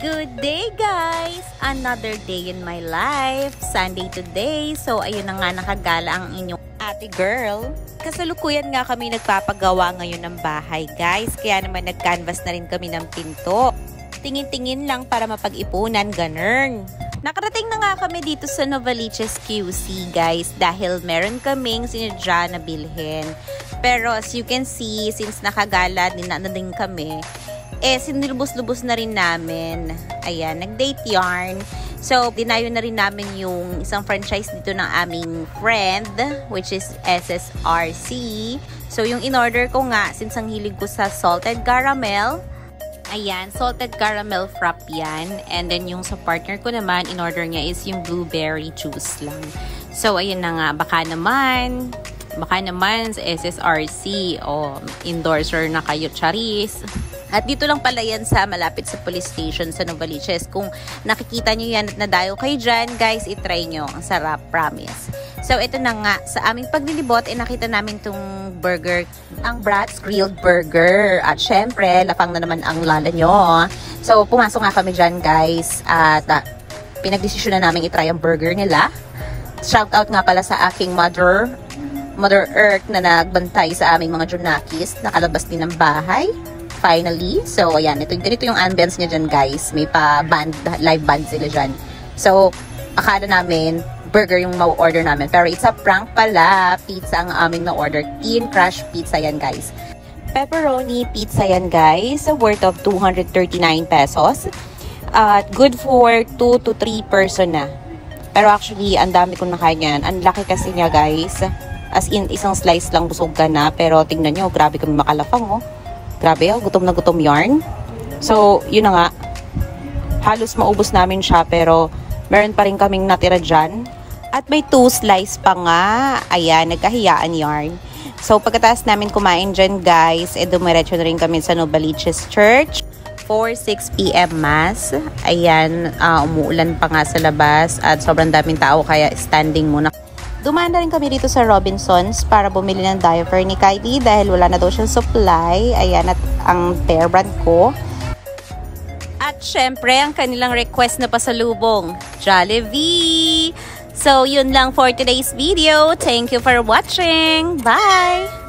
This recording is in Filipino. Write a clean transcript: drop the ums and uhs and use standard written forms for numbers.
Good day guys! Another day in my life. Sunday today. So ayun na nga, nakagala ang inyong ate girl. Kasalukuyan nga kami nagpapagawa ngayon ng bahay guys. Kaya naman nag-canvas na rin kami ng pinto. Tingin-tingin lang para mapag-ipunan, ganun. Nakarating na nga kami dito sa Novaliches QC guys. Dahil meron kaming sinadya na bilhin. Pero as you can see, since nakagala din na din kami, sinilubos-lubos na rin namin. Ayan, nag-date yarn. So, dinayo na rin namin yung isang franchise dito ng aming friend, which is SSRC. So, yung in-order ko nga, since ang hilig ko sa salted caramel, ayan, salted caramel frap yan. And then, yung sa partner ko naman, in-order niya is yung blueberry juice lang. So, ayun na nga, baka naman sa SSRC o endorser na kayo, Charis. At dito lang pala yan sa malapit sa police station sa Novaliches. Kung nakikita nyo yan at nadayo kayo dyan, guys, itry nyo. Ang sarap, promise. So, ito na nga. Sa aming paglilibot, nakita namin tong burger, ang Bratz Grilled Burger. At syempre, lapang na naman ang lala nyo. So, pumasok nga kami dyan, guys. At pinagdesisyon na namin itry ang burger nila. Shout out nga pala sa aking Mother Earth na nagbantay sa aming mga Junakis. Nakalabas din ng bahay. Finally. So, ayan. Ganito yung ambience niya dyan, guys. May pa-band, live band sila dyan. So, akala namin, burger yung ma-order namin. Pero it's a prank pala. Pizza ang aming na-order. Thin Crush Pizza yan, guys. Pepperoni pizza yan, guys. Worth of 239 pesos. Good for 2 to 3 person na. Pero actually, ang dami kong nakain yan. Ang laki kasi niya, guys. As in, isang slice lang busog ka na. Pero tingnan nyo, grabe kami makalapang, oh. Grabe, oh, gutom na gutom yarn. So, yun na nga. Halos maubos namin siya, pero meron pa rin kaming natira dyan. At may 2 slice pa nga. Ayan, nagkahiyaan yarn. So, pagkatapos namin kumain dyan, guys, dumiretso na rin kami sa Novaliches Church for 6 p.m. Mass. Ayan, umuulan pa nga sa labas at sobrang daming tao, kaya standing muna. Dumaan na rin kami dito sa Robinsons para bumili ng diaper ni Kylie dahil wala na daw siyang supply. Ayan, at ang pair brand ko. At syempre, ang kanilang request na pasalubong, Jollibee! So, yun lang for today's video. Thank you for watching. Bye!